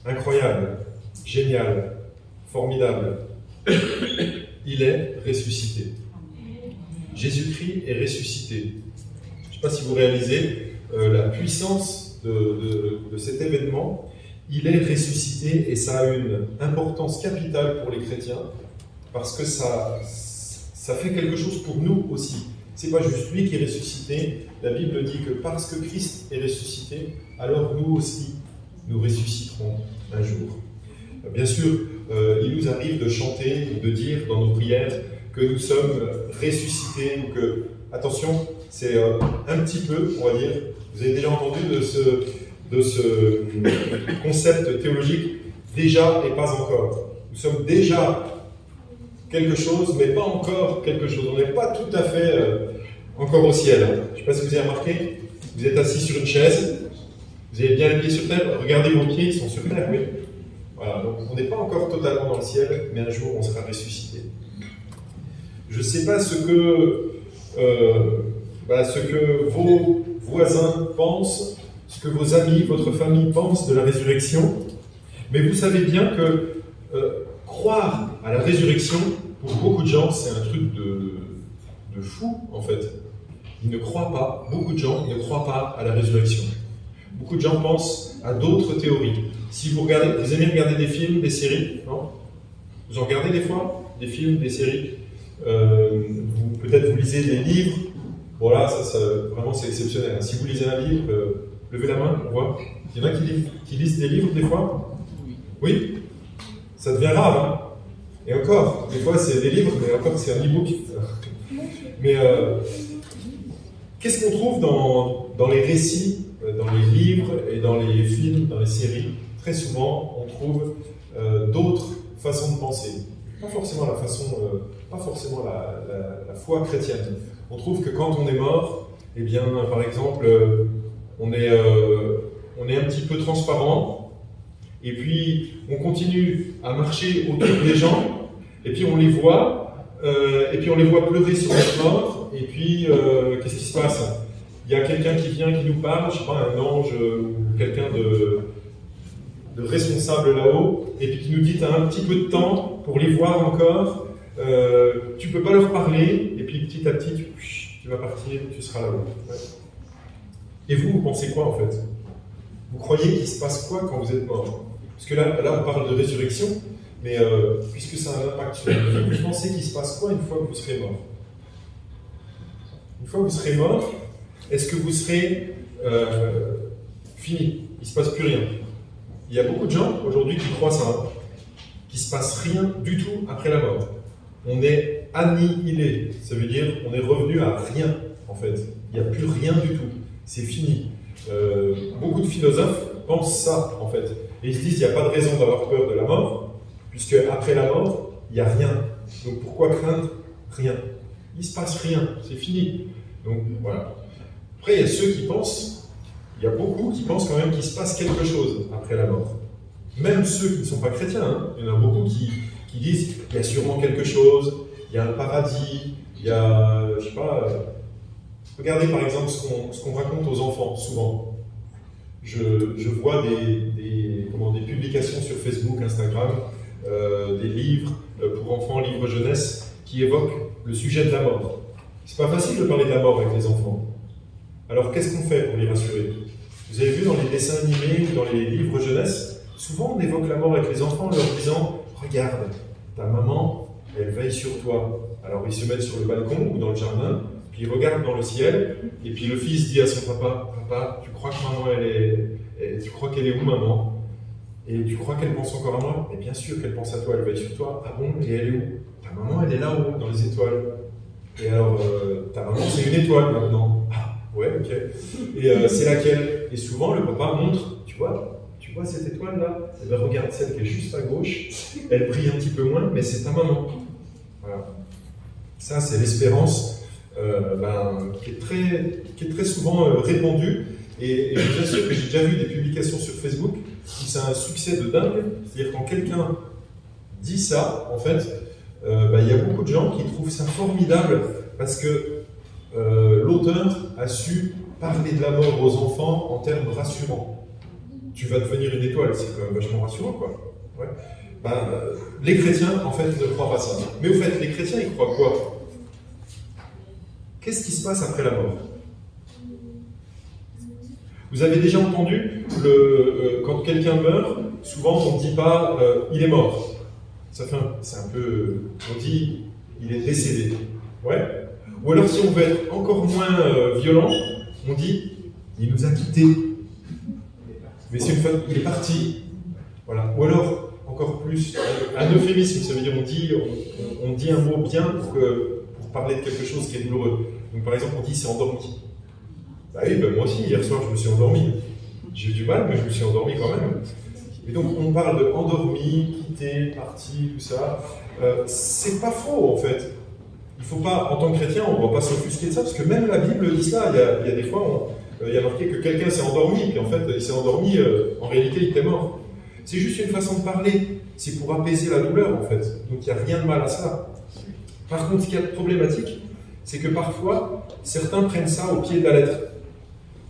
incroyable, génial, formidable. Il est ressuscité. Jésus-Christ est ressuscité. Je ne sais pas si vous réalisez la puissance de cet événement. Il est ressuscité et ça a une importance capitale pour les chrétiens parce que ça fait quelque chose pour nous aussi. C'est pas juste lui qui est ressuscité. La Bible dit que parce que Christ est ressuscité, alors nous aussi, nous ressusciterons un jour. Bien sûr, il nous arrive de chanter ou de dire dans nos prières que nous sommes ressuscités ou que, attention, c'est un petit peu, on va dire, vous avez déjà entendu de ce concept théologique, déjà et pas encore. Nous sommes déjà quelque chose, mais pas encore quelque chose. On n'est pas tout à fait encore au ciel. Je ne sais pas si vous avez remarqué, vous êtes assis sur une chaise, vous avez bien les pieds sur terre, regardez vos pieds, ils sont sur terre, oui. Voilà, donc on n'est pas encore totalement dans le ciel, mais un jour on sera ressuscité. Je ne sais pas ce que vos voisins pensent, ce que vos amis, votre famille pensent de la résurrection, mais vous savez bien que croire à la résurrection, pour beaucoup de gens, c'est un truc de fou, en fait. Ils ne croient pas, beaucoup de gens ne croient pas à la résurrection. Beaucoup de gens pensent à d'autres théories. Si vous regardez, vous aimez regarder des films, des séries, non? Vous en regardez des fois? Des films, des séries? Peut-être vous lisez des livres. Voilà, ça vraiment c'est exceptionnel. Si vous lisez un livre, levez la main, on voit. Il y en a qui lisent des livres des fois? Oui? Ça devient rare, hein? Et encore, des fois c'est des livres, mais encore c'est un e-book. Mais qu'est-ce qu'on trouve dans les récits, dans les livres et dans les films, dans les séries? Très souvent, on trouve d'autres façons de penser. Pas forcément la foi chrétienne. On trouve que quand on est mort, eh bien, par exemple, on est un petit peu transparent, et puis on continue à marcher autour des gens, et puis on les voit pleurer sur notre mort, et puis qu'est-ce qui se passe? Il y a quelqu'un qui vient, qui nous parle, je sais pas, un ange ou quelqu'un de responsable là-haut, et puis qui nous dit tu as un petit peu de temps pour les voir encore, tu peux pas leur parler, et puis petit à petit tu vas partir, tu seras là-haut. Ouais. Et vous pensez quoi en fait? Vous croyez qu'il se passe quoi quand vous êtes mort? Parce que là on parle de résurrection, mais puisque ça a un impact sur la vie, vous pensez qu'il se passe quoi une fois que vous serez mort? Une fois que vous serez mort, est-ce que vous serez fini? Il ne se passe plus rien. Il y a beaucoup de gens aujourd'hui qui croient ça, hein, qu'il ne se passe rien du tout après la mort. On est annihilé, ça veut dire on est revenu à rien en fait. Il n'y a plus rien du tout, c'est fini. Beaucoup de philosophes pensent ça en fait. Et ils se disent qu'il n'y a pas de raison d'avoir peur de la mort, puisque après la mort, il n'y a rien. Donc pourquoi craindre rien? Il ne se passe rien, c'est fini. Donc voilà. Après, il y a ceux qui pensent, il y a beaucoup qui pensent quand même qu'il se passe quelque chose après la mort. Même ceux qui ne sont pas chrétiens, hein. Il y en a beaucoup qui disent qu'il y a sûrement quelque chose, il y a un paradis, il y a, je sais pas, regardez par exemple ce qu'on raconte aux enfants, souvent. Je vois des publications sur Facebook, Instagram, des livres pour enfants, livres jeunesse, qui évoquent le sujet de la mort. C'est pas facile de parler de la mort avec les enfants. Alors qu'est-ce qu'on fait pour les rassurer? Vous avez vu dans les dessins animés ou dans les livres jeunesse, souvent on évoque la mort avec les enfants en leur disant « Regarde, ta maman, elle veille sur toi. » Alors ils se mettent sur le balcon ou dans le jardin, puis ils regardent dans le ciel, et puis le fils dit à son papa « Papa, tu crois que maman, tu crois qu'elle est où maman? Et tu crois qu'elle pense encore à moi? » Mais bien sûr qu'elle pense à toi, elle veille sur toi. Ah bon? Et elle est où? Ta maman, elle est là-haut, dans les étoiles. Et alors, ta maman, c'est une étoile maintenant. Ah, ouais, ok. Et c'est laquelle? Et souvent, le papa montre, tu vois cette étoile-là? Eh bien, regarde celle qui est juste à gauche. Elle brille un petit peu moins, mais c'est ta maman. Voilà. Ça, c'est l'espérance qui est très souvent répandue. Et je vous assure que j'ai déjà vu des publications sur Facebook où c'est un succès de dingue. C'est-à-dire quand quelqu'un dit ça, en fait, il y a beaucoup de gens qui trouvent ça formidable parce que l'auteur a su parler de la mort aux enfants en termes rassurants. tu vas devenir une étoile, c'est quand même vachement rassurant, quoi. Ouais. Les chrétiens, en fait, ne croient pas ça. Mais au fait, les chrétiens, ils croient quoi? Qu'est-ce qui se passe après la mort? Vous avez déjà entendu, quand quelqu'un meurt, souvent on ne dit pas il est mort. C'est un peu. On dit il est décédé. Ouais. Ou alors, si on veut être encore moins violent, on dit il nous a quittés. Mais c'est une fois il est parti. Voilà. Ou alors, encore plus, un euphémisme, ça veut dire on dit un mot bien pour parler de quelque chose qui est douloureux. Donc par exemple, on dit c'est endormi. Bah oui, moi aussi, hier soir, je me suis endormi. J'ai eu du mal, mais je me suis endormi quand même. Et donc, on parle de endormi, quitté, parti, tout ça. C'est pas faux, en fait. Il faut pas, en tant que chrétien, on ne va pas s'offusquer de ça, parce que même la Bible dit ça. Il y a des fois, il y a marqué que quelqu'un s'est endormi, puis en fait, il s'est endormi, en réalité, il était mort. C'est juste une façon de parler. C'est pour apaiser la douleur, en fait. Donc, il n'y a rien de mal à cela. Par contre, ce qui est problématique, c'est que parfois, certains prennent ça au pied de la lettre.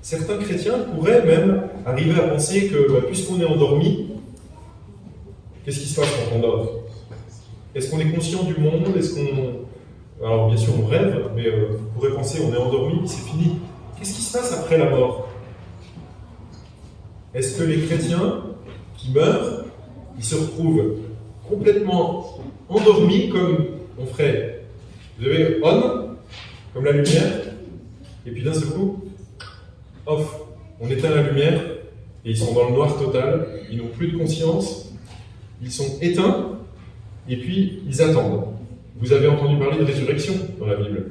Certains chrétiens pourraient même arriver à penser que, puisqu'on est endormi, qu'est-ce qui se passe quand on dort? Est-ce qu'on est conscient du monde? Alors bien sûr on rêve, mais vous pourrez penser on est endormi, c'est fini. Qu'est-ce qui se passe après la mort? Est-ce que les chrétiens qui meurent, ils se retrouvent complètement endormis comme on ferait? Vous avez on, comme la lumière, et puis d'un seul coup, off, on éteint la lumière, et ils sont dans le noir total, ils n'ont plus de conscience, ils sont éteints, et puis ils attendent. Vous avez entendu parler de résurrection dans la Bible?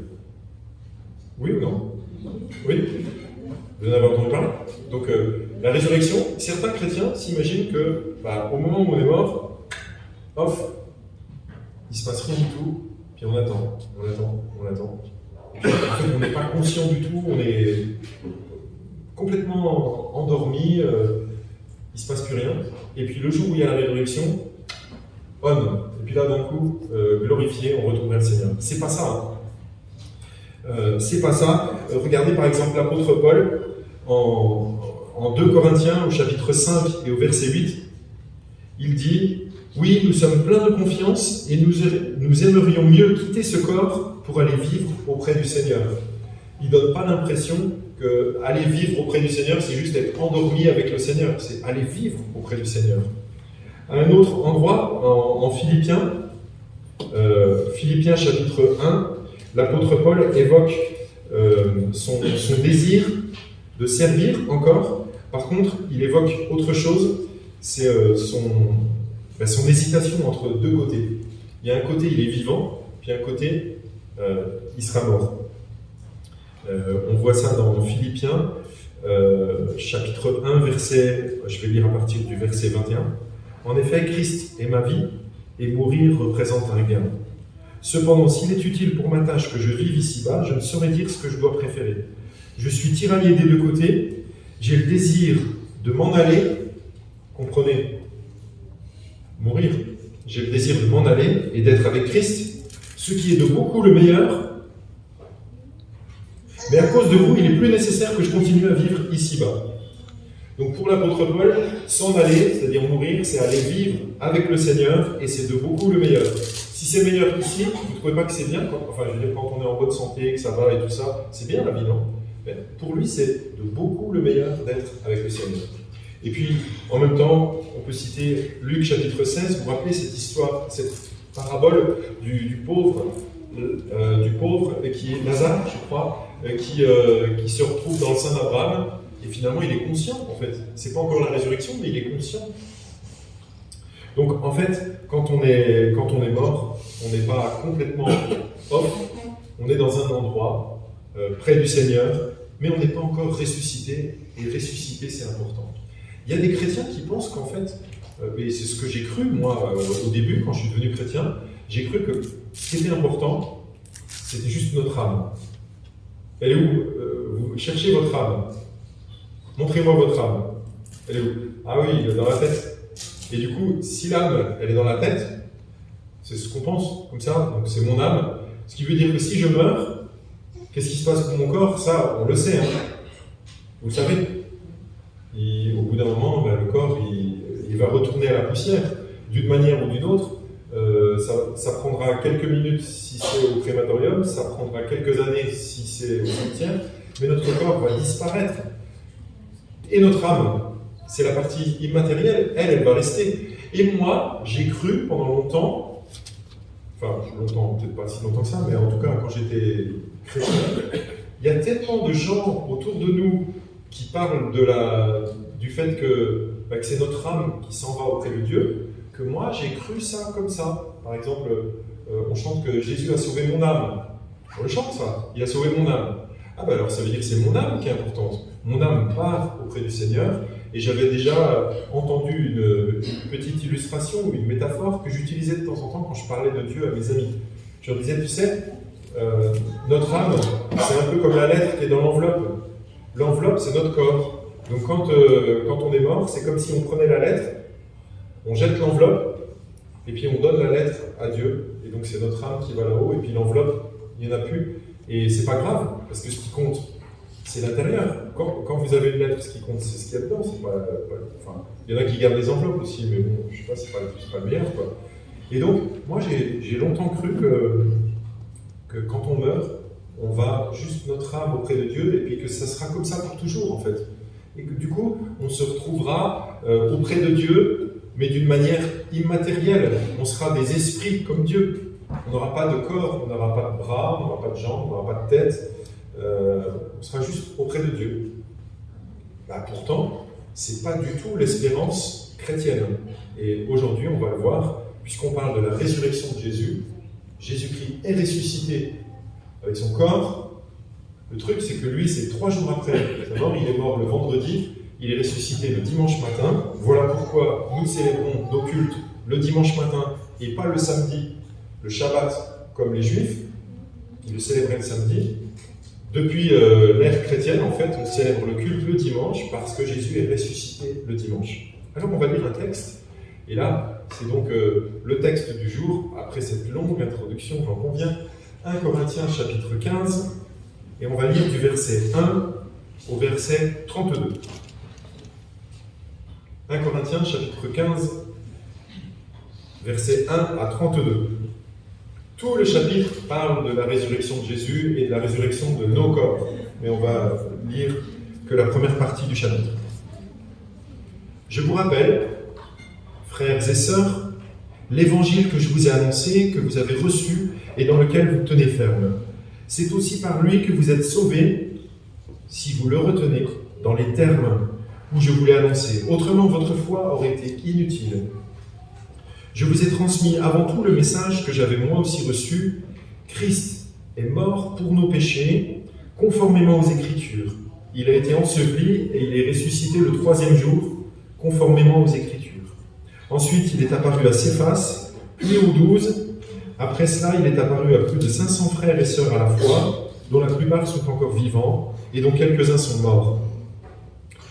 Oui ou non? Oui? Vous en avez entendu parler? Donc la résurrection, certains chrétiens s'imaginent que au moment où on est mort, off, il ne se passe rien du tout, puis on attend. Et puis, en fait, on n'est pas conscient du tout, on est complètement endormi, il ne se passe plus rien. Et puis le jour où il y a la résurrection, on. Et puis là, d'un coup, glorifié, on retourne vers le Seigneur. C'est pas ça. C'est pas ça. Regardez par exemple l'apôtre Paul en 2 Corinthiens au chapitre 5 et au verset 8. Il dit « Oui, nous sommes pleins de confiance et nous aimerions mieux quitter ce corps pour aller vivre auprès du Seigneur. » Il ne donne pas l'impression que aller vivre auprès du Seigneur, c'est juste être endormi avec le Seigneur. C'est aller vivre auprès du Seigneur. À un autre endroit, en Philippiens, Philippiens chapitre 1, l'apôtre Paul évoque son désir de servir encore. Par contre, il évoque autre chose, c'est son hésitation entre deux côtés. Il y a un côté, il est vivant, puis un côté, il sera mort. On voit ça dans Philippiens, chapitre 1, je vais lire à partir du verset 21. En effet, Christ est ma vie, et mourir représente un gain. Cependant, s'il est utile pour ma tâche que je vive ici-bas, je ne saurais dire ce que je dois préférer. Je suis tiraillé des deux côtés, j'ai le désir de m'en aller, comprenez, mourir, j'ai le désir de m'en aller et d'être avec Christ, ce qui est de beaucoup le meilleur, mais à cause de vous, il est plus nécessaire que je continue à vivre ici-bas. Donc pour l'apôtre Paul, s'en aller, c'est-à-dire mourir, c'est aller vivre avec le Seigneur, et c'est de beaucoup le meilleur. Si c'est meilleur ici, vous ne trouvez pas que c'est bien, quand on est en bonne santé, que ça va et tout ça, c'est bien la vie, non? Mais pour lui, c'est de beaucoup le meilleur d'être avec le Seigneur. Et puis, en même temps, on peut citer Luc chapitre 16, vous vous rappelez cette histoire, cette parabole du pauvre qui est Lazare, je crois, qui se retrouve dans le sein d'Abraham, et finalement il est conscient en fait. C'est pas encore la résurrection, mais il est conscient. Donc en fait, quand on est mort, on n'est pas complètement off, on est dans un endroit près du Seigneur, mais on n'est pas encore ressuscité, et ressuscité c'est important. Il y a des chrétiens qui pensent qu'en fait, et c'est ce que j'ai cru moi au début quand je suis devenu chrétien, j'ai cru que ce qui était important, c'était juste notre âme. Elle est où? Vous cherchez votre âme. Montrez-moi votre âme. Elle est où? Ah oui, elle est dans la tête. Et du coup, si l'âme, elle est dans la tête, c'est ce qu'on pense, comme ça, donc c'est mon âme. Ce qui veut dire que si je meurs, qu'est-ce qui se passe pour mon corps? Ça, on le sait. Hein. Vous le savez. Au bout d'un moment, le corps, il va retourner à la poussière, d'une manière ou d'une autre. Ça prendra quelques minutes si c'est au crématorium, ça prendra quelques années si c'est au cimetière, mais notre corps va disparaître. Et notre âme, c'est la partie immatérielle, elle va rester. Et moi, j'ai cru pendant longtemps, peut-être pas si longtemps que ça, mais en tout cas quand j'étais chrétien, il y a tellement de gens autour de nous qui parlent du fait que c'est notre âme qui s'en va auprès de Dieu, que moi j'ai cru ça comme ça. Par exemple, on chante que Jésus a sauvé mon âme. On le chante ça, il a sauvé mon âme. Ah alors ça veut dire que c'est mon âme qui est importante. Mon âme part auprès du Seigneur, et j'avais déjà entendu une petite illustration ou une métaphore que j'utilisais de temps en temps quand je parlais de Dieu à mes amis. Je leur disais, tu sais, notre âme, c'est un peu comme la lettre qui est dans l'enveloppe. L'enveloppe, c'est notre corps. Donc quand on est mort, c'est comme si on prenait la lettre, on jette l'enveloppe, et puis on donne la lettre à Dieu. Et donc c'est notre âme qui va là-haut, et puis l'enveloppe, il n'y en a plus. Et c'est pas grave, parce que ce qui compte, c'est l'intérieur. Quand vous avez une lettre, ce qui compte, c'est ce qu'il y a dedans. Il y en a qui gardent des enveloppes aussi, mais bon, je sais pas, c'est pas le meilleur, quoi. Et donc, moi, j'ai longtemps cru que quand on meurt, on va juste notre âme auprès de Dieu, et puis que ça sera comme ça pour toujours, en fait. Et que du coup, on se retrouvera auprès de Dieu, mais d'une manière immatérielle. On sera des esprits comme Dieu. On n'aura pas de corps, on n'aura pas de bras, on n'aura pas de jambes, on n'aura pas de tête. On sera juste auprès de Dieu. Pourtant, ce n'est pas du tout l'espérance chrétienne. Et aujourd'hui, on va le voir, puisqu'on parle de la résurrection de Jésus. Jésus-Christ est ressuscité avec son corps. Le truc, c'est que lui, c'est 3 jours après sa mort. Il est mort le vendredi, il est ressuscité le dimanche matin. Voilà pourquoi nous célébrons nos cultes le dimanche matin et pas le samedi, le Shabbat, comme les Juifs, qui le célébraient le samedi. Depuis l'ère chrétienne, en fait, on célèbre le culte le dimanche parce que Jésus est ressuscité le dimanche. Alors on va lire un texte, et là, c'est donc le texte du jour, après cette longue introduction, j'en conviens, 1 Corinthiens chapitre 15, et on va lire du verset 1 au verset 32. 1 Corinthiens chapitre 15, verset 1 à 32. Tout le chapitre parle de la résurrection de Jésus et de la résurrection de nos corps. Mais on va lire que la première partie du chapitre. Je vous rappelle, frères et sœurs, l'évangile que je vous ai annoncé, que vous avez reçu et dans lequel vous tenez ferme. C'est aussi par lui que vous êtes sauvés, si vous le retenez, dans les termes où je vous l'ai annoncé. Autrement, votre foi aurait été inutile. Je vous ai transmis avant tout le message que j'avais moi aussi reçu. Christ est mort pour nos péchés, conformément aux Écritures. Il a été enseveli et il est ressuscité le 3e jour, conformément aux Écritures. Ensuite, il est apparu à Céphas, puis aux 12. Après cela, il est apparu à plus de 500 frères et sœurs à la fois, dont la plupart sont encore vivants et dont quelques-uns sont morts.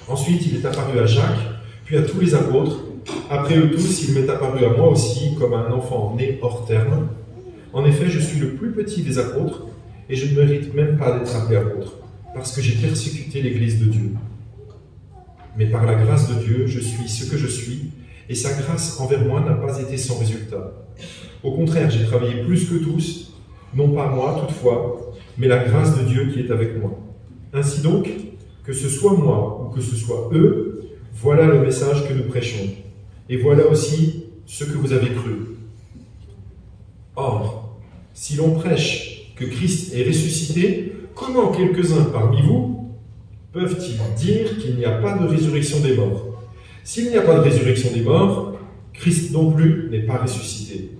Ensuite, il est apparu à Jacques, puis à tous les apôtres. Après eux tous, il m'est apparu à moi aussi comme un enfant né hors terme. En effet, je suis le plus petit des apôtres, et je ne mérite même pas d'être appelé apôtre, parce que j'ai persécuté l'Église de Dieu. Mais par la grâce de Dieu, je suis ce que je suis, et sa grâce envers moi n'a pas été sans résultat. Au contraire, j'ai travaillé plus que tous, non pas moi toutefois, mais la grâce de Dieu qui est avec moi. Ainsi donc, que ce soit moi ou que ce soit eux, voilà le message que nous prêchons. Et voilà aussi ce que vous avez cru. Or, si l'on prêche que Christ est ressuscité, comment quelques-uns parmi vous peuvent-ils dire qu'il n'y a pas de résurrection des morts? S'il n'y a pas de résurrection des morts, Christ non plus n'est pas ressuscité.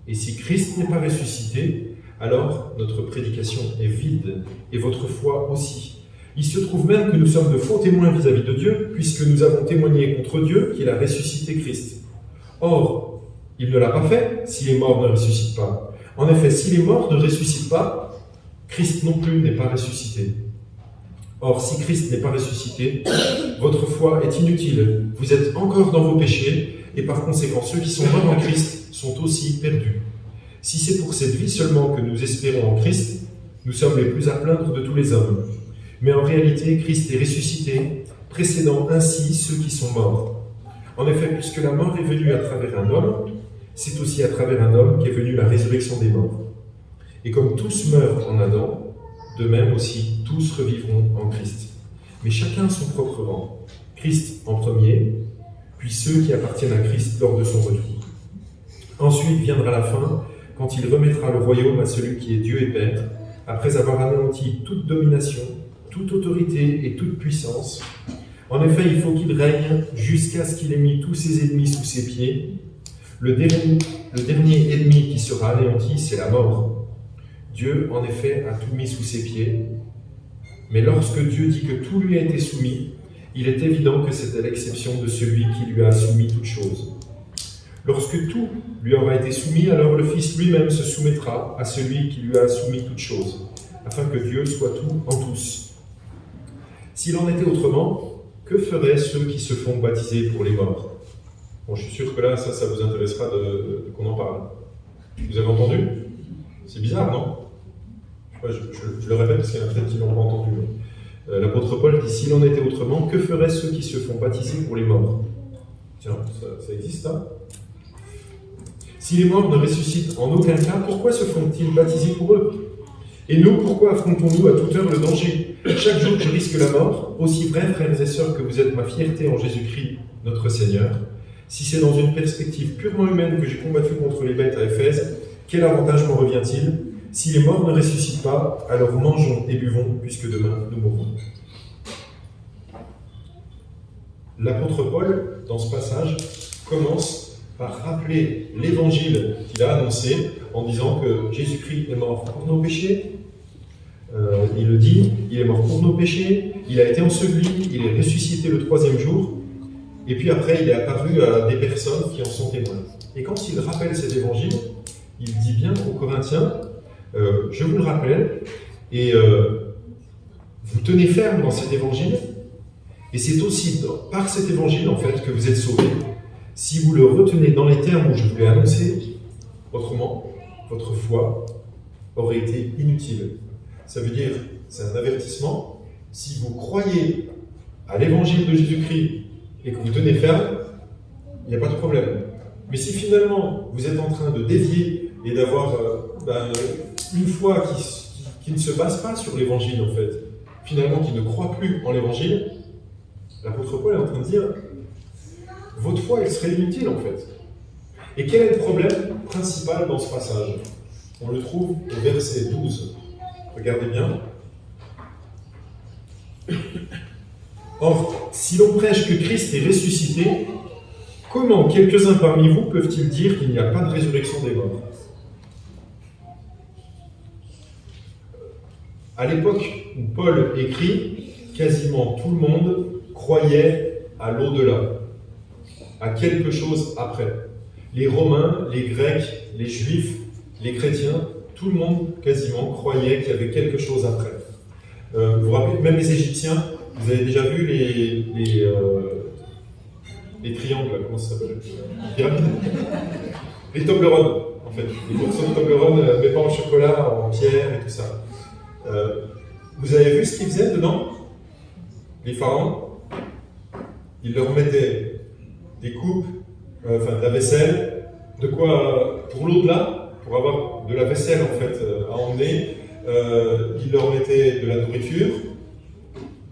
Et si Christ n'est pas ressuscité, alors notre prédication est vide, et votre foi aussi. Il se trouve même que nous sommes de faux témoins vis-à-vis de Dieu, puisque nous avons témoigné contre Dieu qu'il a ressuscité Christ. Or, il ne l'a pas fait si les morts ne ressuscitent pas. En effet, si les morts ne ressuscitent pas, Christ non plus n'est pas ressuscité. Or, si Christ n'est pas ressuscité, votre foi est inutile. Vous êtes encore dans vos péchés, et par conséquent, ceux qui sont morts en Christ sont aussi perdus. Si c'est pour cette vie seulement que nous espérons en Christ, nous sommes les plus à plaindre de tous les hommes. Mais en réalité, Christ est ressuscité, précédant ainsi ceux qui sont morts. En effet, puisque la mort est venue à travers un homme, c'est aussi à travers un homme qu'est venue la résurrection des morts. Et comme tous meurent en Adam, de même aussi tous revivront en Christ. Mais chacun son propre rang. Christ en premier, puis ceux qui appartiennent à Christ lors de son retour. Ensuite viendra la fin, quand il remettra le royaume à celui qui est Dieu et Père, après avoir anéanti toute domination, toute autorité et toute puissance. En effet, il faut qu'il règne jusqu'à ce qu'il ait mis tous ses ennemis sous ses pieds. Le dernier ennemi qui sera anéanti, c'est la mort. Dieu, en effet, a tout mis sous ses pieds. Mais lorsque Dieu dit que tout lui a été soumis, il est évident que c'était l'exception de celui qui lui a soumis toutes choses. Lorsque tout lui aura été soumis, alors le Fils lui-même se soumettra à celui qui lui a soumis toutes choses, afin que Dieu soit tout en tous. S'il en était autrement, que feraient ceux qui se font baptiser pour les morts? Bon, je suis sûr que là, ça vous intéressera qu'on en parle. Vous avez entendu? C'est bizarre, non? Je le répète parce qu'il y en a peut-être qui ne l'ont pas entendu. L'apôtre Paul dit, s'il en était autrement, que feraient ceux qui se font baptiser pour les morts? Tiens, ça existe, ça? Si les morts ne ressuscitent en aucun cas, pourquoi se font-ils baptiser pour eux? Et nous, pourquoi affrontons-nous à toute heure le danger? Chaque jour, je risque la mort. Aussi vrai, frères et sœurs, que vous êtes ma fierté en Jésus-Christ, notre Seigneur. Si c'est dans une perspective purement humaine que j'ai combattu contre les bêtes à Éphèse, quel avantage m'en revient-il? Si les morts ne ressuscitent pas, alors mangeons et buvons, puisque demain nous mourrons. L'apôtre Paul, dans ce passage, commence par rappeler l'évangile qu'il a annoncé en disant que Jésus-Christ est mort pour nos péchés. Il le dit, il est mort pour nos péchés, il a été enseveli, il est ressuscité le 3e jour, et puis après il est apparu à des personnes qui en sont témoins. Et quand il rappelle cet évangile, il dit bien aux Corinthiens, je vous le rappelle, et vous tenez ferme dans cet évangile, et c'est aussi par cet évangile en fait que vous êtes sauvés, si vous le retenez dans les termes où je vous l'ai annoncé, autrement, votre foi aurait été inutile. Ça veut dire, c'est un avertissement, si vous croyez à l'évangile de Jésus-Christ et que vous tenez ferme, il n'y a pas de problème. Mais si finalement vous êtes en train de dévier et d'avoir une foi qui ne se base pas sur l'évangile en fait, finalement qui ne croit plus en l'évangile, l'apôtre Paul est en train de dire votre foi elle serait inutile en fait. Et quel est le problème principal dans ce passage? On le trouve au verset 12. Regardez bien. Or, si l'on prêche que Christ est ressuscité, comment quelques-uns parmi vous peuvent-ils dire qu'il n'y a pas de résurrection des morts? À l'époque où Paul écrit, quasiment tout le monde croyait à l'au-delà, à quelque chose après. Les Romains, les Grecs, les Juifs, les chrétiens, tout le monde quasiment croyait qu'il y avait quelque chose après. Vous vous rappelez, même les Égyptiens, vous avez déjà vu les triangles, comment ça s'appelle? Les pyramides? Les Toblerones, en fait. Les portions de Toblerone, mais pas en chocolat, en pierre et tout ça. Vous avez vu ce qu'ils faisaient dedans? Les pharaons, ils leur mettaient des coupes, de la vaisselle, de quoi, pour l'au-delà, pour avoir de la vaisselle en fait à emmener, ils leur mettaient de la nourriture.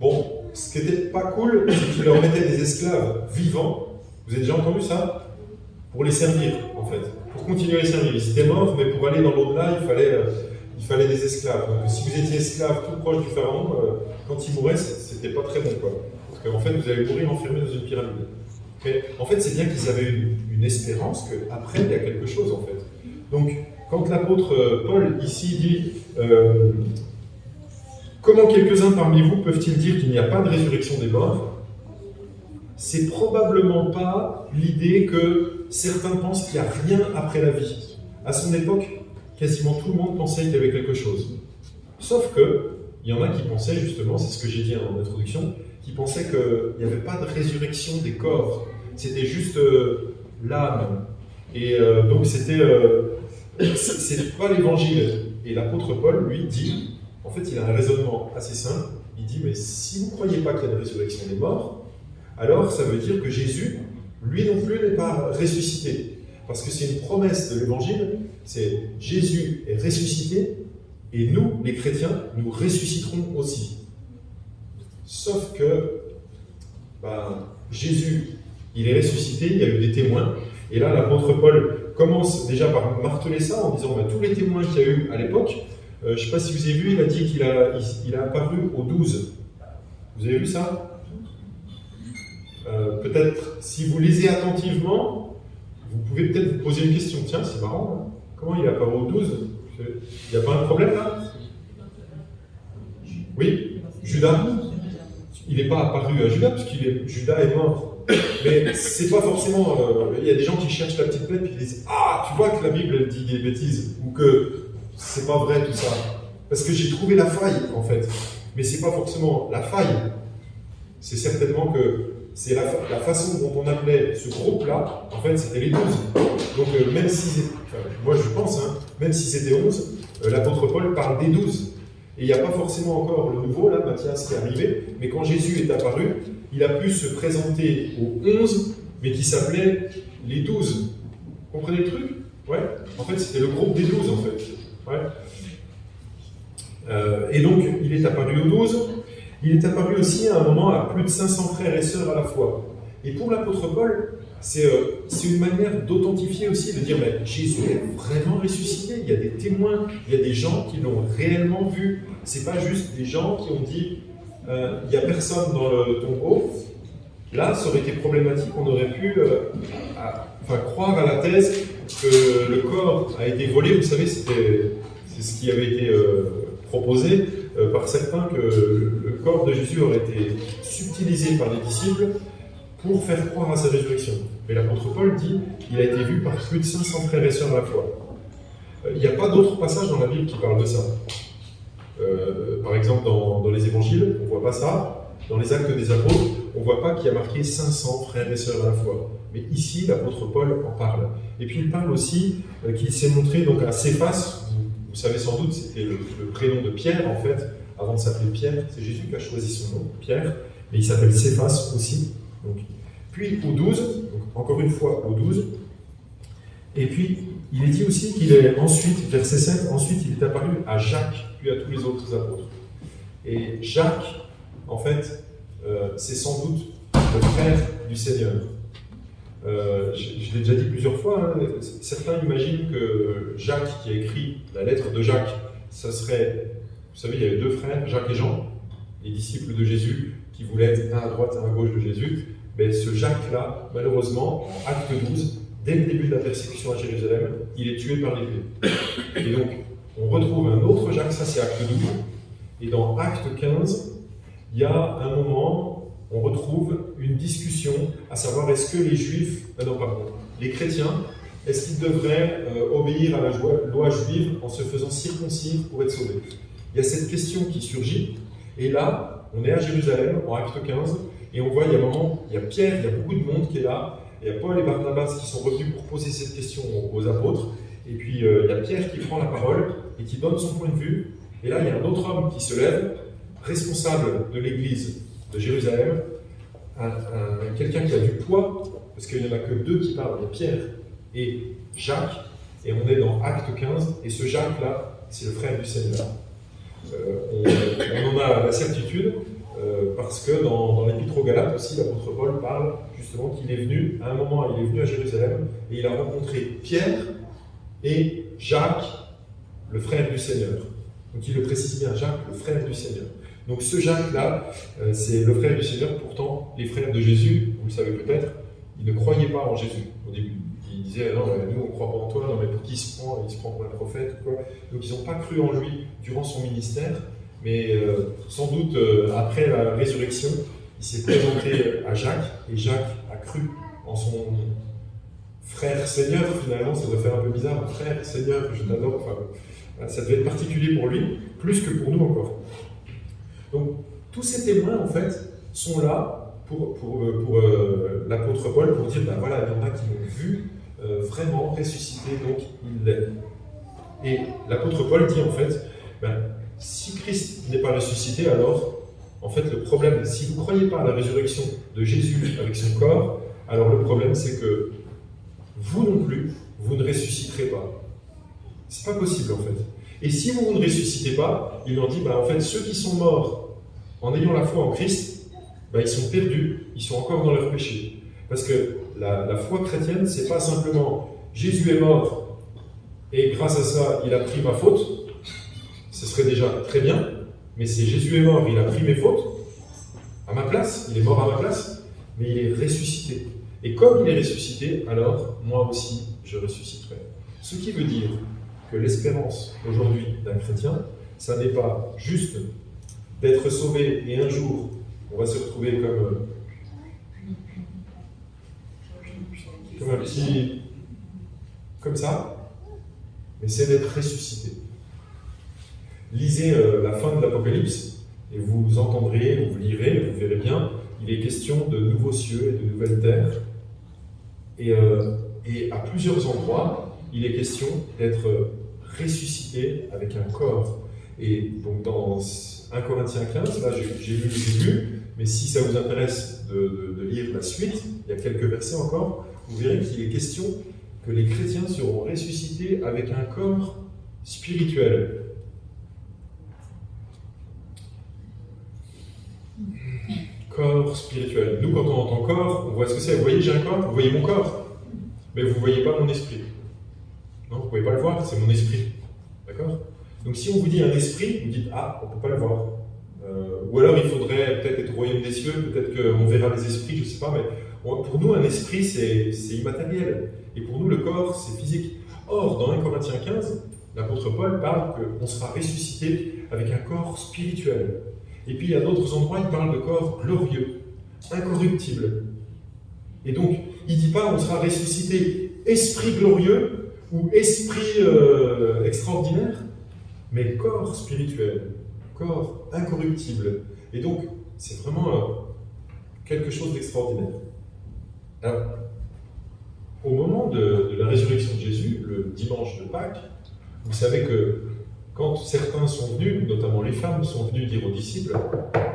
Bon, ce qui n'était pas cool, c'est qu'ils leur mettaient des esclaves vivants. Vous avez déjà entendu ça? Pour les servir, en fait. Pour continuer à les servir. Ils étaient morts, mais pour aller dans l'au-delà, il fallait des esclaves. Donc, si vous étiez esclave tout proche du pharaon, quand il mourait, c'était pas très bon, quoi. Parce qu'en fait, vous allez mourir enfermé dans une pyramide. Mais en fait, c'est bien qu'ils avaient une espérance qu'après, il y a quelque chose, en fait. Donc, quand l'apôtre Paul, ici, dit « Comment quelques-uns parmi vous peuvent-ils dire qu'il n'y a pas de résurrection des morts ?» C'est probablement pas l'idée que certains pensent qu'il n'y a rien après la vie. À son époque, quasiment tout le monde pensait qu'il y avait quelque chose. Sauf que, il y en a qui pensaient justement, c'est ce que j'ai dit en introduction, qui pensaient qu'il n'y avait pas de résurrection des corps. C'était juste l'âme. Et donc c'était pas l'évangile. Et l'apôtre Paul, lui, dit, en fait, il a un raisonnement assez simple. Il dit, mais si vous ne croyez pas qu'il y a une résurrection des morts, alors ça veut dire que Jésus, lui non plus, n'est pas ressuscité. Parce que c'est une promesse de l'Évangile, c'est Jésus est ressuscité, et nous, les chrétiens, nous ressusciterons aussi. Sauf que Jésus, il est ressuscité, il y a eu des témoins, et là l'apôtre Paul commence déjà par marteler ça en disant tous les témoins qu'il y a eu à l'époque, je ne sais pas si vous avez vu, il a dit qu'il a apparu aux 12. Vous avez vu ça? Peut-être, si vous lisez attentivement, vous pouvez peut-être vous poser une question. Tiens, c'est marrant, hein, comment il est apparu aux 12? Il n'y a pas un problème là? Oui, Judas. Il n'est pas apparu à Judas, parce que Judas est mort. Mais c'est pas forcément. Il y a des gens qui cherchent la petite bête et qui disent ah, tu vois que la Bible elle dit des bêtises, ou que c'est pas vrai tout ça. Parce que j'ai trouvé la faille, en fait. Mais c'est pas forcément la faille. C'est certainement que c'est la façon dont on appelait ce groupe-là, en fait, c'était les 12. Donc, même si, moi je pense, même si c'était 11, l'apôtre Paul parle des 12. Et il n'y a pas forcément encore le nouveau, là, Matthias qui est arrivé, mais quand Jésus est apparu, il a pu se présenter aux 11, mais qui s'appelaient les 12. Vous comprenez le truc? Ouais. En fait, c'était le groupe des 12, en fait. Ouais. Et donc, il est apparu aux 12. Il est apparu aussi à un moment à plus de 500 frères et sœurs à la fois. Et pour l'apôtre Paul, c'est une manière d'authentifier aussi, de dire mais Jésus est vraiment ressuscité, il y a des témoins, il y a des gens qui l'ont réellement vu. C'est pas juste des gens qui ont dit il n'y a personne dans le tombeau. Là, ça aurait été problématique, on aurait pu croire à la thèse que le corps a été volé. Vous savez, c'est ce qui avait été proposé par certains, que le corps de Jésus aurait été subtilisé par les disciples pour faire croire à sa résurrection. Mais l'apôtre Paul dit qu'il a été vu par plus de 500 frères et sœurs à la fois. Il n'y a pas d'autres passages dans la Bible qui parlent de ça. Par exemple, dans les évangiles, on ne voit pas ça. Dans les actes des apôtres, on ne voit pas qu'il y a marqué 500 frères et sœurs à la fois. Mais ici, l'apôtre Paul en parle. Et puis il parle aussi qu'il s'est montré donc, à Céphas. Vous savez sans doute, c'était le prénom de Pierre, en fait. Avant de s'appeler Pierre, c'est Jésus qui a choisi son nom, Pierre. Mais il s'appelle Céphas aussi. Donc, puis aux 12, donc encore une fois aux 12. Et puis, il est dit aussi qu'il est ensuite, verset 5, ensuite il est apparu à Jacques, puis à tous les autres apôtres. Et Jacques, en fait, c'est sans doute le frère du Seigneur. Je l'ai déjà dit plusieurs fois, certains imaginent que Jacques, qui a écrit la lettre de Jacques, ça serait, vous savez, il y avait deux frères, Jacques et Jean, les disciples de Jésus, qui voulaient être un à droite et un à gauche de Jésus. Mais ce Jacques-là, malheureusement, en acte 12, dès le début de la persécution à Jérusalem, il est tué par l'épée. Et donc, on retrouve un autre Jacques, ça c'est acte 12. Et dans acte 15, il y a un moment, on retrouve une discussion, à savoir est-ce que les Juifs, les chrétiens, est-ce qu'ils devraient obéir à la loi juive en se faisant circoncire pour être sauvés? Il y a cette question qui surgit, et là, on est à Jérusalem, en acte 15, et on voit, il y a un moment, il y a Pierre, il y a beaucoup de monde qui est là, il y a Paul et Barnabas qui sont revenus pour poser cette question aux apôtres, et puis il y a Pierre qui prend la parole et qui donne son point de vue, et là il y a un autre homme qui se lève, responsable de l'église de Jérusalem, quelqu'un qui a du poids, parce qu'il n'y en a que deux qui parlent, il y a Pierre et Jacques, et on est dans acte 15, et ce Jacques-là, c'est le frère du Seigneur. On en a la certitude, parce que dans l'Épître aux Galates aussi, l'apôtre Paul parle justement qu'il est venu, à un moment, il est venu à Jérusalem, et il a rencontré Pierre et Jacques, le frère du Seigneur. Donc il le précise bien, Jacques, le frère du Seigneur. Donc ce Jacques-là, c'est le frère du Seigneur. Pourtant, les frères de Jésus, vous le savez peut-être, ils ne croyaient pas en Jésus au début. Ils disaient, non, nous on ne croit pas en toi, non mais pour qui il se prend? Il se prend pour un prophète ou quoi? Donc ils n'ont pas cru en lui durant son ministère. Mais sans doute, après la résurrection, il s'est présenté à Jacques, et Jacques a cru en son frère Seigneur. Finalement, ça doit faire un peu bizarre, frère Seigneur, je t'adore. Enfin, ça devait être particulier pour lui, plus que pour nous encore. Donc, tous ces témoins, en fait, sont là pour l'apôtre Paul, pour dire, ben voilà, il y en a qui l'ont vu vraiment ressuscité, donc il l'est. Et l'apôtre Paul dit, en fait, ben, si Christ n'est pas ressuscité, alors En fait, le problème, si vous ne croyez pas à la résurrection de Jésus avec son corps, alors le problème, c'est que vous non plus, vous ne ressusciterez pas. C'est pas possible, en fait. Et si vous ne ressuscitez pas, il en dit, en fait, ceux qui sont morts en ayant la foi en Christ, ils sont perdus, ils sont encore dans leur péché. Parce que la foi chrétienne, c'est pas simplement Jésus est mort et grâce à ça, il a pris ma faute. Ce serait déjà très bien, mais c'est Jésus est mort, il a pris mes fautes à ma place, il est mort à ma place, mais il est ressuscité. Et comme il est ressuscité, alors moi aussi, je ressusciterai. Ce qui veut dire que l'espérance aujourd'hui d'un chrétien, ça n'est pas juste d'être sauvé et un jour, on va se retrouver comme un petit... comme ça, mais c'est d'être ressuscité. Lisez la fin de l'Apocalypse et vous entendrez, vous lirez, vous verrez bien, il est question de nouveaux cieux et de nouvelles terres. Et à plusieurs endroits, il est question d'être ressuscité avec un corps. Et donc dans 1 Corinthiens 15, là j'ai lu le début, mais si ça vous intéresse de lire la suite, il y a quelques versets encore, vous verrez qu'il est question que les chrétiens seront ressuscités avec un corps spirituel. Corps spirituel. Nous, quand on entend corps, on voit ce que c'est. Vous voyez, j'ai un corps, vous voyez mon corps, mais vous ne voyez pas mon esprit. Non, vous ne pouvez pas le voir, c'est mon esprit. D'accord? Donc si on vous dit un esprit, vous dites « Ah, on ne peut pas le voir ». Ou alors il faudrait peut-être être au royaume des cieux, peut-être qu'on verra les esprits, je ne sais pas, mais pour nous, un esprit, c'est immatériel. Et pour nous, le corps, c'est physique. Or, dans 1 Corinthiens 15, l'apôtre Paul parle qu'on sera ressuscité avec un corps spirituel. Et puis, à d'autres endroits, il parle de corps glorieux, incorruptible. Et donc, il ne dit pas on sera ressuscité esprit glorieux ou esprit extraordinaire, mais corps spirituel, corps incorruptible. Et donc, c'est vraiment quelque chose d'extraordinaire. Alors, au moment de la résurrection de Jésus, le dimanche de Pâques, vous savez que quand certains sont venus, notamment les femmes, sont venues dire aux disciples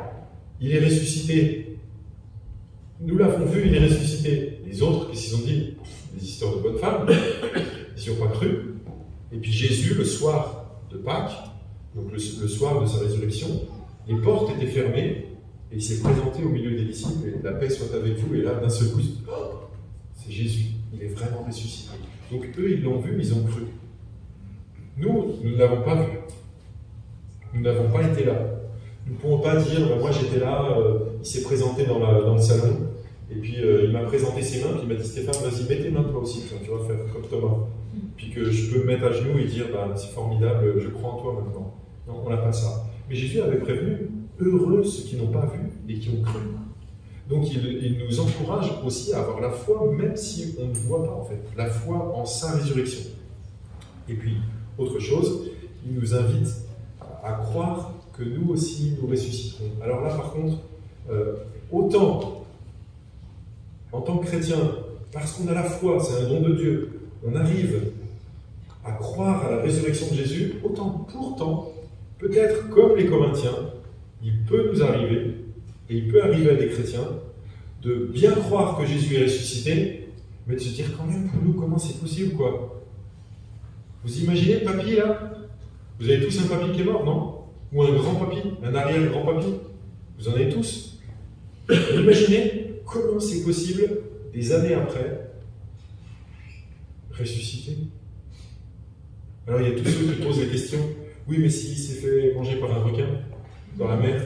« Il est ressuscité. Nous l'avons vu, il est ressuscité. » Les autres, qu'est-ce qu'ils ont dit? Des histoires de bonnes femmes. Ils n'y ont pas cru. Et puis Jésus, le soir de Pâques, donc le soir de sa résurrection, les portes étaient fermées et il s'est présenté au milieu des disciples et « La paix soit avec vous. » Et là, d'un seul coup, c'est Jésus. Il est vraiment ressuscité. Donc eux, ils l'ont vu, ils ont cru. Nous ne l'avons pas vu. Nous n'avons pas été là. Nous ne pouvons pas dire, moi j'étais là, il s'est présenté dans le salon, et puis il m'a présenté ses mains, puis il m'a dit Stéphane, vas-y, mets tes mains toi aussi, tu vas faire comme Thomas. Puis que je peux me mettre à genoux et dire, c'est formidable, je crois en toi maintenant. Non, on n'a pas ça. Mais Jésus avait prévenu, heureux ceux qui n'ont pas vu et qui ont cru. Donc il nous encourage aussi à avoir la foi, même si on ne voit pas en fait, la foi en sa résurrection. Et puis, autre chose, il nous invite à croire que nous aussi, nous ressusciterons. Alors là, par contre, autant, en tant que chrétien, parce qu'on a la foi, c'est un don de Dieu, on arrive à croire à la résurrection de Jésus, autant pourtant, peut-être comme les Corinthiens, il peut nous arriver, et il peut arriver à des chrétiens, de bien croire que Jésus est ressuscité, mais de se dire quand même, pour nous, comment c'est possible, quoi? Vous imaginez le papy, là? Vous avez tous un papy qui est mort, non? Ou un grand papy, un arrière-grand papy? Vous en avez tous? Imaginez comment c'est possible, des années après, ressusciter. Alors il y a tous ceux qui posent la question, oui, mais s'il s'est fait manger par un requin dans la mer,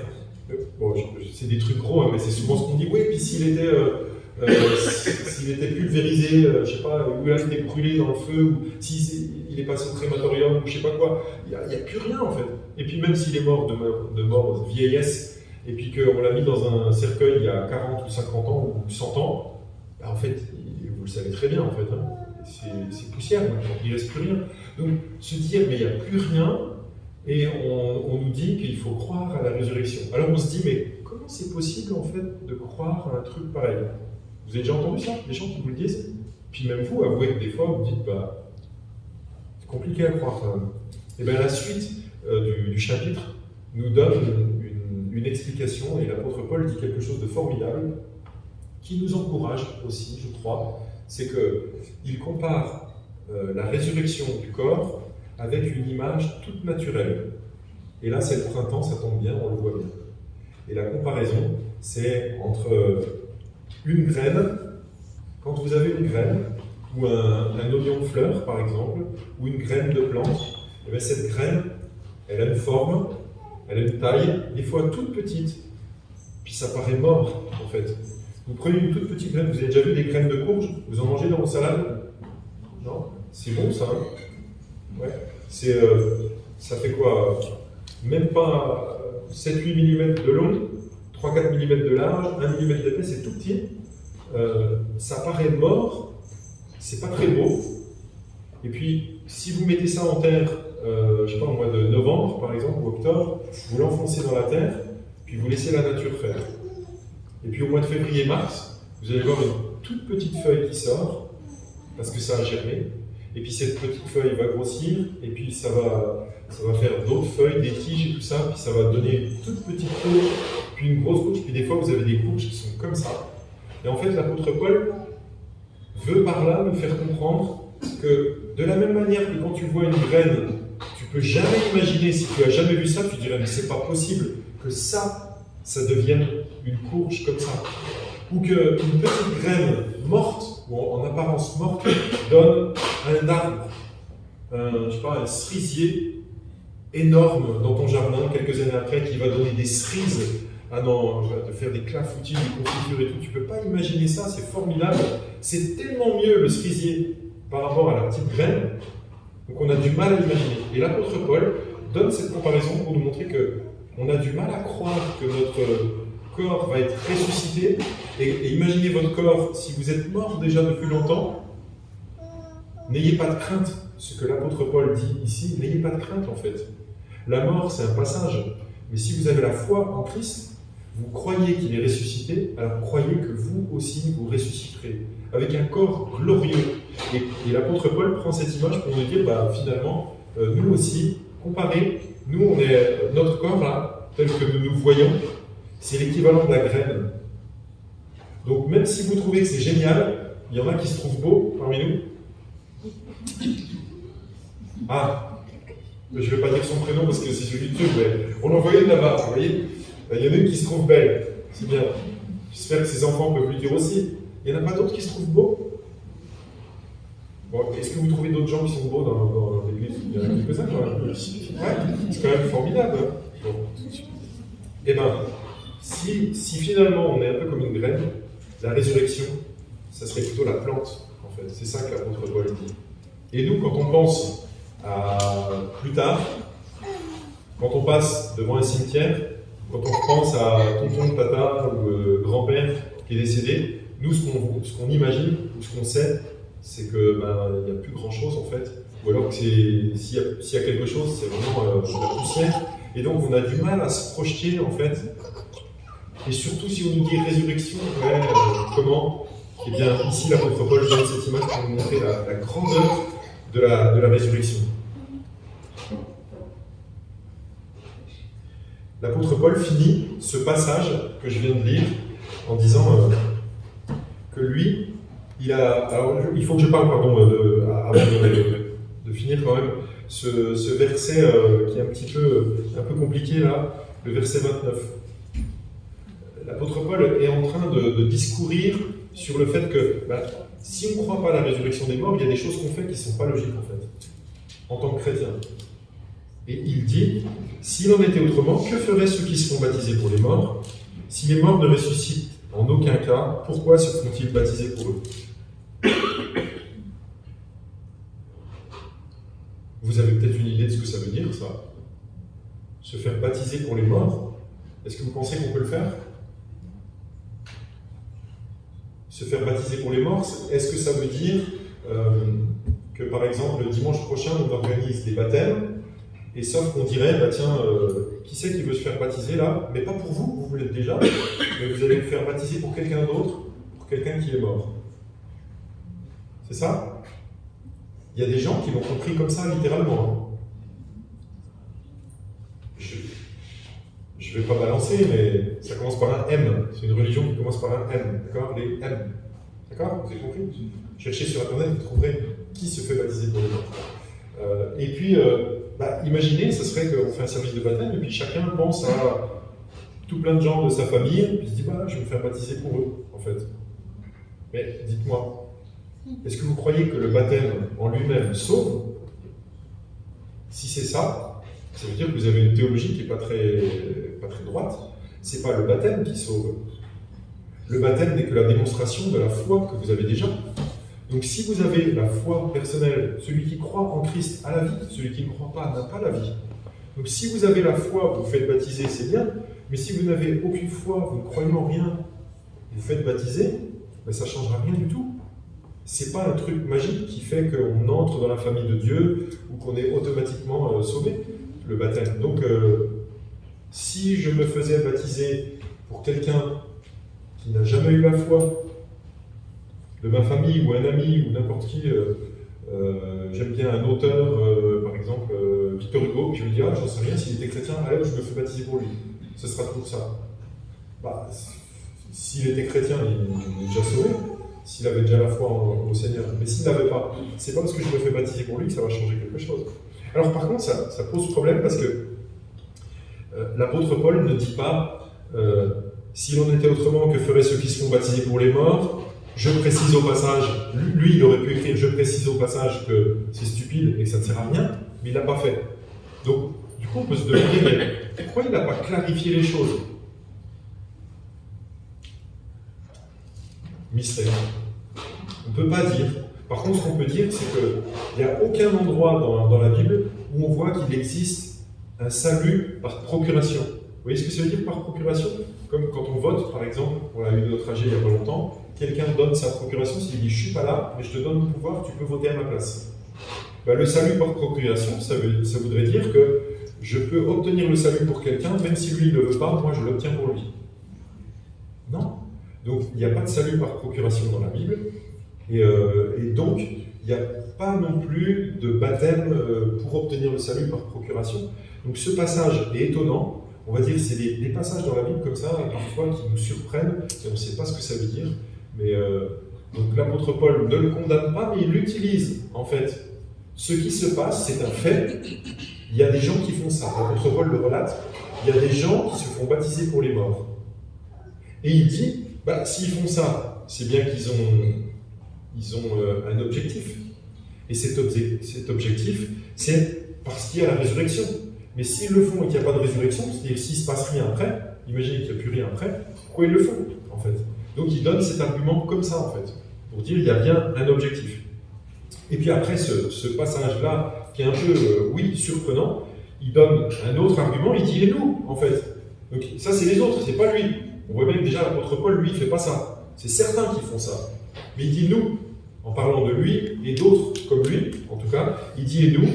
bon, c'est des trucs gros, hein, mais c'est souvent ce qu'on dit, oui, puis s'il était pulvérisé, je sais pas, ou il a été brûlé dans le feu, ou s'il est passé au crématorium, ou je sais pas quoi, il n'y a plus rien en fait. Et puis même s'il est mort de mort de vieillesse, et puis qu'on l'a mis dans un cercueil il y a 40 ou 50 ans, ou 100 ans, en fait, vous le savez très bien en fait, hein, c'est poussière maintenant, il ne reste plus rien. Donc se dire, mais il n'y a plus rien, et on nous dit qu'il faut croire à la résurrection. Alors on se dit, mais comment c'est possible en fait de croire à un truc pareil? Vous avez déjà entendu ça? Des gens qui vous le disent? Puis même vous, avouez que des fois, vous dites, c'est compliqué à croire quand même. Et bien la suite du chapitre nous donne une explication, et l'apôtre Paul dit quelque chose de formidable, qui nous encourage aussi, je crois, c'est qu'il compare la résurrection du corps avec une image toute naturelle. Et là, c'est le printemps, ça tombe bien, on le voit bien. Et la comparaison, c'est entre une graine, quand vous avez une graine, ou un oignon de fleur, par exemple, ou une graine de plante, et bien cette graine, elle a une forme, elle a une taille, des fois toute petite, puis ça paraît mort, en fait. Vous prenez une toute petite graine, vous avez déjà vu des graines de courge? Vous en mangez dans vos salades? Non? C'est bon, ça, hein? Ouais. Ça fait quoi? Même pas 7-8 mm de long, 3-4 mm de large, 1 mm d'épais, c'est tout petit. Ça paraît mort, c'est pas très beau. Et puis, si vous mettez ça en terre, je sais pas, au mois de novembre, par exemple, ou octobre, vous l'enfoncez dans la terre, puis vous laissez la nature faire. Et puis au mois de février-mars, vous allez voir une toute petite feuille qui sort, parce que ça a germé. Et puis cette petite feuille va grossir, et puis ça va faire d'autres feuilles, des tiges et tout ça, puis ça va donner une toute petite courge, puis une grosse courge, puis des fois vous avez des courges qui sont comme ça. Et en fait, l'apôtre Paul veut par là nous faire comprendre que de la même manière que quand tu vois une graine, tu peux jamais imaginer, si tu as jamais vu ça, tu dirais mais c'est pas possible que ça devienne une courge comme ça. Ou qu'une petite graine morte, ou en apparence morte, donne un arbre, je sais pas, un cerisier énorme dans ton jardin, quelques années après, qui va donner des cerises, de faire des clafoutis, des confitures et tout. Tu peux pas imaginer ça, c'est formidable. C'est tellement mieux le cerisier par rapport à la petite graine, donc on a du mal à l'imaginer. Et l'apôtre Paul donne cette comparaison pour nous montrer que on a du mal à croire que notre corps va être ressuscité. Et imaginez votre corps, si vous êtes mort déjà depuis longtemps, n'ayez pas de crainte. Ce que l'apôtre Paul dit ici, n'ayez pas de crainte en fait. La mort, c'est un passage. Mais si vous avez la foi en Christ, vous croyez qu'il est ressuscité, alors croyez que vous aussi, vous ressusciterez, avec un corps glorieux. Et l'apôtre Paul prend cette image pour nous dire, finalement, nous aussi, comparez, nous, notre corps là, tel que nous nous voyons, c'est l'équivalent de la graine. Donc même si vous trouvez que c'est génial, il y en a qui se trouvent beaux parmi nous. Ah, je ne vais pas dire son prénom parce que c'est sur YouTube, mais on en voyait de là-bas, vous voyez. Il y en a une qui se trouve belle, c'est bien. J'espère que ses enfants peuvent lui dire aussi. Il n'y en a pas d'autres qui se trouvent beaux? Bon, est-ce que vous trouvez d'autres gens qui sont beaux dans l'église? Il y en a quelques-uns quand même. Ouais, c'est quand même formidable. Hein. Bon. Eh bien, si finalement on est un peu comme une graine, la résurrection, ça serait plutôt la plante, en fait. C'est ça que l'apôtre Paul dit. Et nous, quand on pense à plus tard, quand on passe devant un cimetière, quand on pense à tonton, tata ou grand-père qui est décédé, nous, ce qu'on imagine ou ce qu'on sait, c'est qu'il n'y a plus grand-chose en fait. Ou alors que s'il y a quelque chose, c'est vraiment de la poussière. Et donc on a du mal à se projeter en fait. Et surtout si on nous dit résurrection, comment? Eh bien ici l'apôtre Paul donne cette image pour nous montrer la grandeur de la résurrection. L'apôtre Paul finit ce passage que je viens de lire en disant que lui, alors, il faut que je parle, pardon, avant de finir quand même, ce verset qui est un peu compliqué là, le verset 29. L'apôtre Paul est en train de discourir sur le fait que si on ne croit pas à la résurrection des morts, il y a des choses qu'on fait qui ne sont pas logiques en fait, en tant que chrétien. Et il dit, s'il en était autrement, que feraient ceux qui se font baptiser pour les morts? Si les morts ne ressuscitent en aucun cas, pourquoi se font-ils baptiser pour eux? Vous avez peut-être une idée de ce que ça veut dire, ça? Se faire baptiser pour les morts? Est-ce que vous pensez qu'on peut le faire? Se faire baptiser pour les morts, est-ce que ça veut dire que, par exemple, le dimanche prochain, on organise des baptêmes, et sauf qu'on dirait, qui c'est qui veut se faire baptiser là? Mais pas pour vous, vous l'êtes déjà, mais vous allez vous faire baptiser pour quelqu'un d'autre, pour quelqu'un qui est mort. C'est ça? Il y a des gens qui l'ont compris comme ça, littéralement. Je je ne vais pas balancer, mais ça commence par un M. C'est une religion qui commence par un M, d'accord? Les M. D'accord? Vous avez compris? Cherchez sur Internet, vous trouverez qui se fait baptiser pour les morts. Et puis, imaginez, ce serait qu'on fait un service de baptême, et puis chacun pense à tout plein de gens de sa famille, et puis se dit, je vais me faire baptiser pour eux, en fait. Mais dites-moi, est-ce que vous croyez que le baptême en lui-même sauve? Si c'est ça, ça veut dire que vous avez une théologie qui n'est pas très droite. Ce n'est pas le baptême qui sauve. Le baptême n'est que la démonstration de la foi que vous avez déjà. Donc si vous avez la foi personnelle, celui qui croit en Christ a la vie, celui qui ne croit pas n'a pas la vie. Donc si vous avez la foi, vous faites baptiser, c'est bien, mais si vous n'avez aucune foi, vous ne croyez en rien, vous faites baptiser, ça ne changera rien du tout. Ce n'est pas un truc magique qui fait qu'on entre dans la famille de Dieu ou qu'on est automatiquement sauvé, le baptême. Donc si je me faisais baptiser pour quelqu'un qui n'a jamais eu la foi, de ma famille ou un ami ou n'importe qui, j'aime bien un auteur, par exemple Victor Hugo, puis je lui dis, j'en sais rien, s'il était chrétien, allez, je me fais baptiser pour lui. Ce sera toujours ça. S'il était chrétien, il est déjà sauvé, s'il avait déjà la foi au Seigneur. Mais s'il n'avait pas, c'est pas parce que je me fais baptiser pour lui que ça va changer quelque chose. Alors par contre, ça pose problème parce que l'apôtre Paul ne dit pas s'il en était autrement, que feraient ceux qui se font baptiser pour les morts. Je précise au passage, lui il aurait pu écrire, je précise au passage que c'est stupide et que ça ne sert à rien, mais il ne l'a pas fait. Donc, du coup, on peut se demander, mais pourquoi il n'a pas clarifié les choses? Mystère. On ne peut pas dire. Par contre, ce qu'on peut dire, c'est qu'il n'y a aucun endroit dans la Bible où on voit qu'il existe un salut par procuration. Vous voyez ce que ça veut dire par procuration? Comme quand on vote, par exemple, on l'a eu de notre âge il n'y a pas longtemps, quelqu'un donne sa procuration, s'il dit « je ne suis pas là, mais je te donne le pouvoir, tu peux voter à ma place ». Le salut par procuration, ça voudrait dire que je peux obtenir le salut pour quelqu'un, même si lui ne le veut pas, moi je l'obtiens pour lui. Non. Donc il n'y a pas de salut par procuration dans la Bible, et donc il n'y a pas non plus de baptême pour obtenir le salut par procuration. Donc ce passage est étonnant. On va dire que c'est des passages dans la Bible comme ça, parfois qui nous surprennent, et on ne sait pas ce que ça veut dire. Mais donc l'apôtre Paul ne le condamne pas, mais il l'utilise en fait. Ce qui se passe, c'est un fait. Il y a des gens qui font ça. L'apôtre Paul le relate. Il y a des gens qui se font baptiser pour les morts. Et il dit, s'ils font ça, c'est bien qu'ils ont un objectif. Et cet objectif, c'est parce qu'il y a la résurrection. Mais s'ils le font et qu'il n'y a pas de résurrection, c'est-à-dire s'il ne se passe rien après, imaginez qu'il n'y a plus rien après, pourquoi ils le font en fait? Donc il donne cet argument comme ça en fait, pour dire qu'il y a bien un objectif. Et puis après ce passage-là, qui est un peu, surprenant, il donne un autre argument, il dit « et nous » en fait. Donc ça c'est les autres, c'est pas lui. On voit bien que déjà l'apôtre Paul, lui, il ne fait pas ça. C'est certains qui font ça. Mais il dit « nous », en parlant de lui, et d'autres comme lui, en tout cas, il dit « et nous »,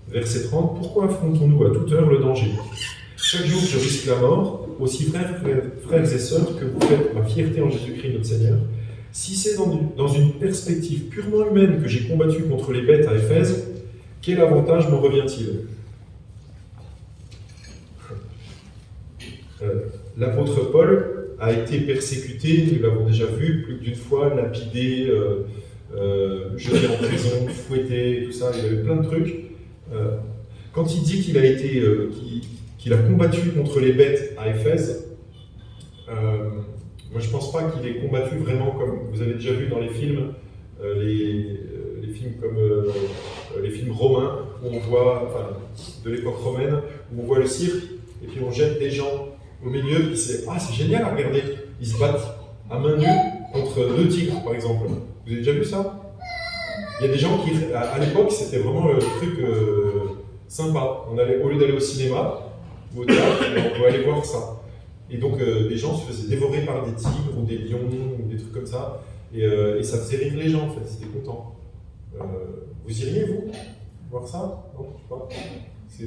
verset 30, « pourquoi affrontons-nous à toute heure le danger? Chaque jour je risque la mort, aussi frères et sœurs, que vous faites ma fierté en Jésus-Christ notre Seigneur. Si c'est dans une perspective purement humaine que j'ai combattu contre les bêtes à Éphèse, quel avantage me revient-il » L'apôtre Paul a été persécuté, nous l'avons déjà vu, plus d'une fois, lapidé, jeté en prison, fouetté, tout ça, il y avait plein de trucs. Quand il dit qu'il a combattu contre les bêtes à Éphèse, moi je ne pense pas qu'il ait combattu vraiment comme vous avez déjà vu dans les films, les films comme les films romains, où on voit, de l'époque romaine, où on voit le cirque, et puis on jette des gens au milieu, puis c'est génial à regarder, ils se battent à main nue contre 2 tigres par exemple. Vous avez déjà vu ça? Il y a des gens qui, à l'époque, c'était vraiment le truc sympa. Au lieu d'aller au cinéma ou au théâtre, on pouvait aller voir ça. Et donc, des gens se faisaient dévorer par des tigres ou des lions ou des trucs comme ça. Et ça faisait rire les gens, en fait, ils étaient contents. Vous iriez, vous, voir ça? Non, je sais pas.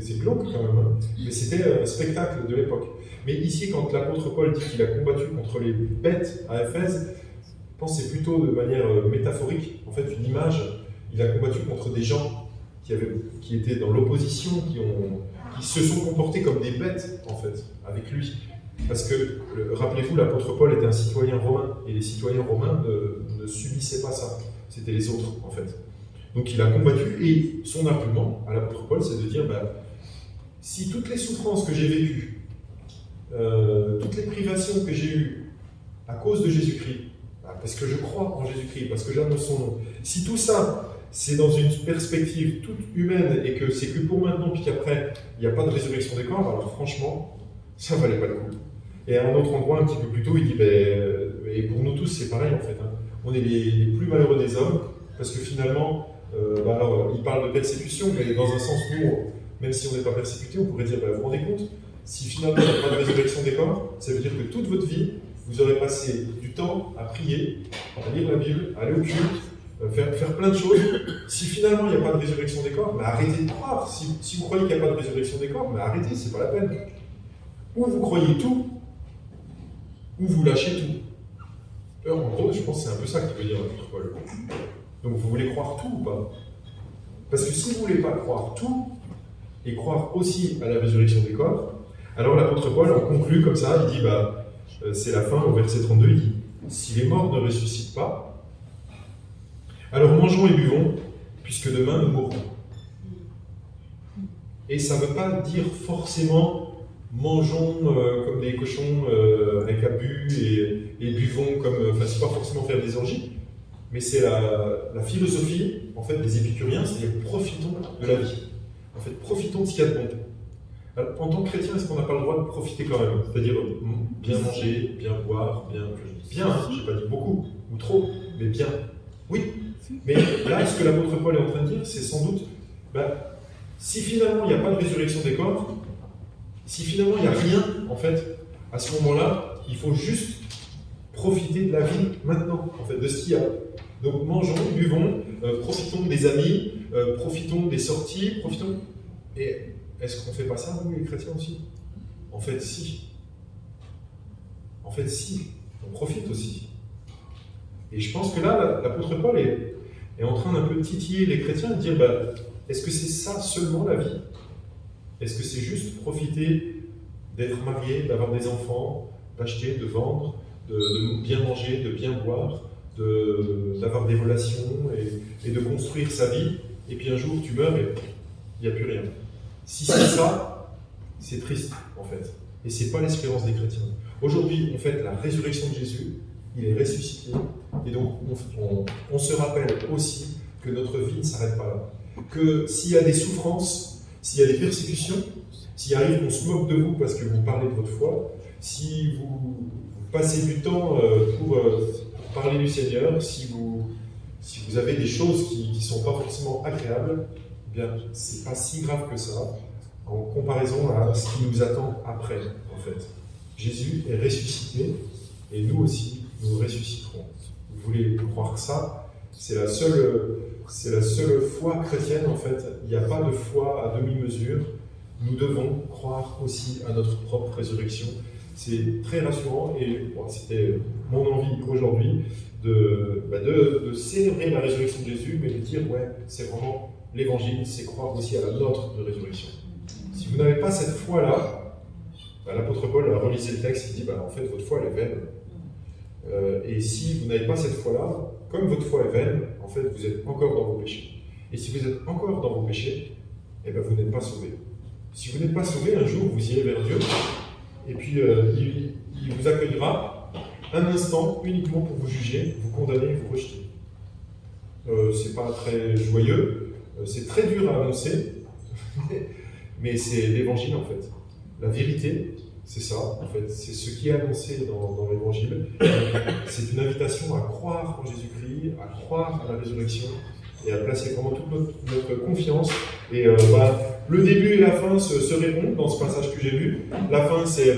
C'est glauque quand même. Hein. Mais c'était un spectacle de l'époque. Mais ici, quand l'apôtre Paul dit qu'il a combattu contre les bêtes à Éphèse, je pense que c'est plutôt de manière métaphorique, en fait, une image. Il a combattu contre des gens qui étaient dans l'opposition, qui se sont comportés comme des bêtes, en fait, avec lui. Parce que, rappelez-vous, l'apôtre Paul était un citoyen romain, et les citoyens romains ne subissaient pas ça. C'était les autres, en fait. Donc il a combattu, et son argument à l'apôtre Paul, c'est de dire, si toutes les souffrances que j'ai vécues, toutes les privations que j'ai eues à cause de Jésus-Christ, parce que je crois en Jésus-Christ, parce que j'annonce son nom, si tout ça, c'est dans une perspective toute humaine, et que c'est que pour maintenant, puis qu'après, il n'y a pas de résurrection des corps, alors franchement, ça ne valait pas le coup. Et à un autre endroit, un petit peu plus tôt, il dit, et pour nous tous, c'est pareil en fait. On est les plus malheureux des hommes, parce que finalement, alors, il parle de persécution, mais dans un sens, nous, même si on n'est pas persécuté, on pourrait dire, vous vous rendez compte, si finalement il n'y a pas de résurrection des corps, ça veut dire que toute votre vie, vous aurez passé du temps à prier, à lire la Bible, à aller au culte, faire plein de choses. Si finalement il n'y a pas de résurrection des corps, arrêtez de croire. Si vous croyez qu'il n'y a pas de résurrection des corps, arrêtez, c'est pas la peine. Ou vous croyez tout, ou vous lâchez tout. En gros, je pense que c'est un peu ça qu'il veut dire l'apôtre Paul. Donc vous voulez croire tout ou pas? Parce que si vous ne voulez pas croire tout, et croire aussi à la résurrection des corps, alors l'apôtre Paul en conclut comme ça, il dit, c'est la fin au verset 32, il dit, si les morts ne ressuscitent pas, alors mangeons et buvons, puisque demain nous mourrons. Et ça ne veut pas dire forcément mangeons comme des cochons avec abus et buvons comme. Enfin, c'est pas forcément faire des orgies, mais c'est la philosophie en fait des épicuriens, c'est-à-dire profitons de la vie. En fait, profitons de ce qu'il y a de bon. Alors, en tant que chrétien, est-ce qu'on n'a pas le droit de profiter quand même? C'est-à-dire bien manger, bien boire, bien. Je dis bien, je n'ai pas dit beaucoup ou trop, mais bien. Oui. Mais là, ce que l'apôtre Paul est en train de dire, c'est sans doute, si finalement il n'y a pas de résurrection des corps, si finalement il n'y a rien, en fait, à ce moment-là, il faut juste profiter de la vie maintenant, en fait, de ce qu'il y a. Donc mangeons, buvons, profitons des amis, profitons des sorties, profitons. Et est-ce qu'on ne fait pas ça, nous, les chrétiens aussi? En fait, si. En fait, si. On profite aussi. Et je pense que là, l'apôtre Paul est en train d'un peu titiller les chrétiens et de dire, est-ce que c'est ça seulement la vie? Est-ce que c'est juste profiter d'être marié, d'avoir des enfants, d'acheter, de vendre, de bien manger, de bien boire, d'avoir des relations et de construire sa vie, et puis un jour tu meurs et il n'y a plus rien. Si c'est ça, c'est triste en fait. Et ce n'est pas l'espérance des chrétiens. Aujourd'hui, on fête la résurrection de Jésus, il est ressuscité, et donc on se rappelle aussi que notre vie ne s'arrête pas là. Que s'il y a des souffrances, s'il y a des persécutions, s'il arrive qu'on se moque de vous parce que vous parlez de votre foi, si vous passez du temps pour parler du Seigneur, si vous avez des choses qui ne sont pas forcément agréables, eh bien, c'est pas si grave que ça, en comparaison à ce qui nous attend après, en fait. Jésus est ressuscité, et nous aussi, nous ressusciterons. Vous voulez croire ça? C'est la seule foi chrétienne, en fait. Il n'y a pas de foi à demi-mesure. Nous devons croire aussi à notre propre résurrection. C'est très rassurant, et c'était mon envie aujourd'hui de célébrer la résurrection de Jésus, mais de dire, c'est vraiment l'évangile, c'est croire aussi à la nôtre de résurrection. Si vous n'avez pas cette foi-là, l'apôtre Paul a relisé le texte, il dit, en fait, votre foi, elle est vaine. Et si vous n'avez pas cette foi-là, comme votre foi est vaine, en fait, vous êtes encore dans vos péchés. Et si vous êtes encore dans vos péchés, eh bien, vous n'êtes pas sauvés. Si vous n'êtes pas sauvés, un jour, vous irez vers Dieu, et puis il vous accueillera un instant uniquement pour vous juger, vous condamner, vous rejeter. C'est pas très joyeux, c'est très dur à annoncer, mais c'est l'évangile en fait. La vérité, c'est ça en fait, c'est ce qui est annoncé dans l'évangile. C'est une invitation à croire en Jésus-Christ, à croire à la résurrection et à placer vraiment toute notre confiance. Et le début et la fin se répondent dans ce passage que j'ai lu. La fin, c'est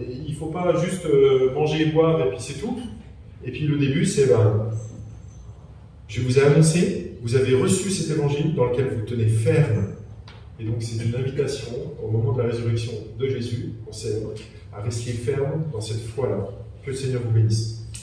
il ne faut pas juste manger et boire et puis c'est tout. Et puis le début, c'est je vous ai annoncé, vous avez reçu cet évangile dans lequel vous tenez ferme. Et donc c'est une invitation au moment de la résurrection de Jésus, on célèbre, à rester ferme dans cette foi-là. Que le Seigneur vous bénisse.